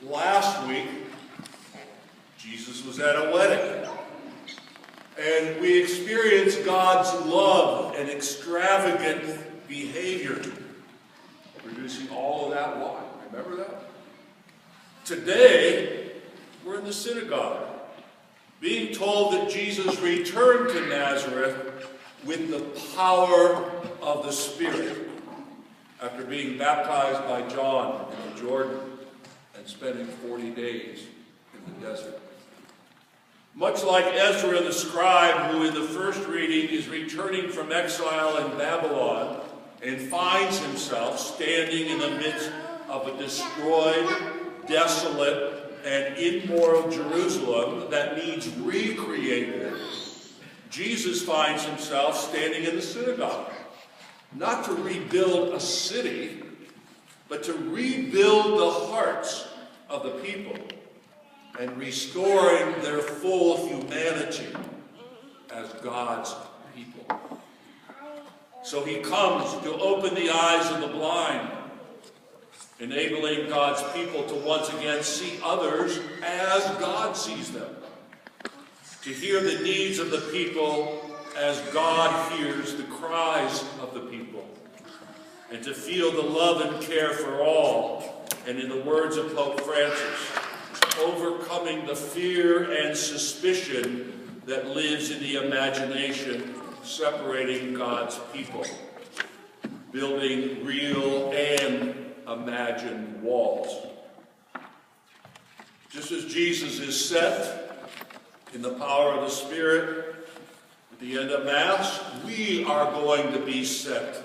Last week, Jesus was at a wedding, and we experienced God's love and extravagant behavior, producing all of that wine. Remember that? Today, we're in the synagogue, being told that Jesus returned to Nazareth with the power of the Spirit after being baptized by John in the Jordan and spending 40 days in the desert. Much like Ezra the scribe, who in the first reading is returning from exile in Babylon and finds himself standing in the midst of a destroyed, desolate, and immoral Jerusalem that needs recreated, Jesus finds himself standing in the synagogue, not to rebuild a city, but to rebuild the hearts of the people and restoring their full humanity as God's people. So he comes to open the eyes of the blind, enabling God's people to once again see others as God sees them, to hear the needs of the people as God hears the cries of the people, and to feel the love and care for all, and in the words of Pope Francis, overcoming the fear and suspicion that lives in the imagination, separating God's people, building real and imagined walls. Just as Jesus is set in the power of the Spirit at the end of Mass, we are going to be sent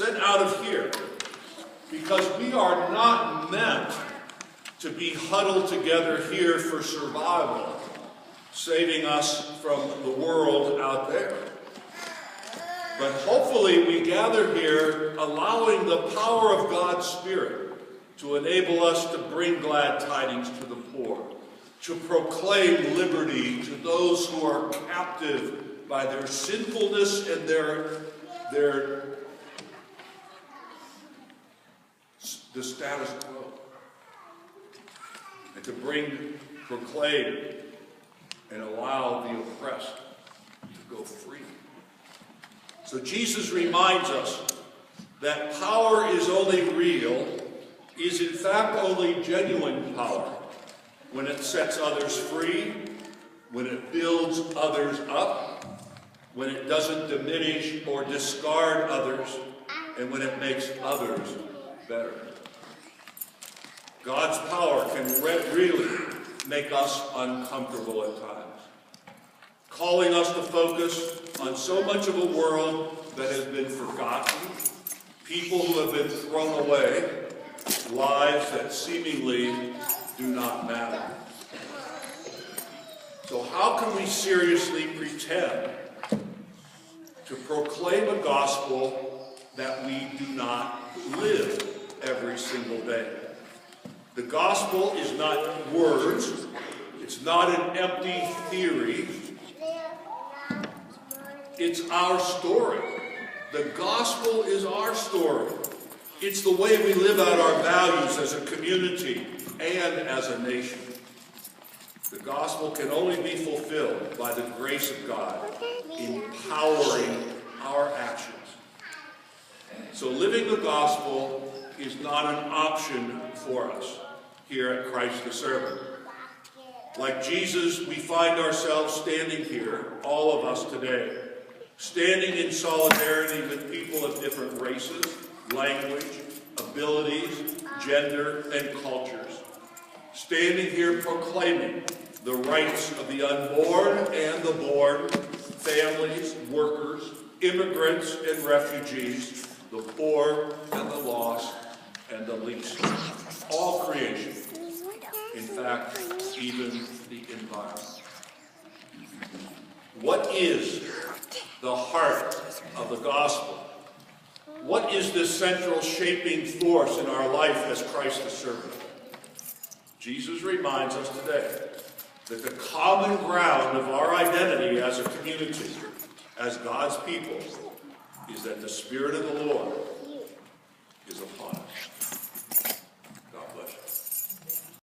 out of here, because we are not meant to be huddled together here for survival, saving us from the world out there. But hopefully we gather here allowing the power of God's Spirit to enable us to bring glad tidings to the poor, to proclaim liberty to those who are captive by their sinfulness and the status quo, and to proclaim and allow the oppressed to go free. So Jesus reminds us that power is only real, is in fact only genuine power, when it sets others free, when it builds others up, when it doesn't diminish or discard others, and when it makes others better. God's power can really make us uncomfortable at times, calling us to focus on so much of a world that has been forgotten, people who have been thrown away, lives that seemingly do not matter. So how can we seriously pretend to proclaim a gospel that we do not live every single day? The gospel is not words. It's not an empty theory. It's our story. The gospel is our story. It's the way we live out our values as a community and as a nation. The gospel can only be fulfilled by the grace of God, empowering our actions. So living the gospel is not an option for us here at Christ the Servant. Like Jesus, we find ourselves standing here, all of us today, standing in solidarity with people of different races, language, abilities, gender, and cultures. Standing here proclaiming the rights of the unborn and the born, families, workers, immigrants and refugees, the poor and the lost and the least. All creation. In fact, even the environment. What is the heart of the gospel? What is the central shaping force in our life as Christ the servant? Jesus reminds us today that the common ground of our identity as a community, as God's people, is that the Spirit of the Lord is upon us.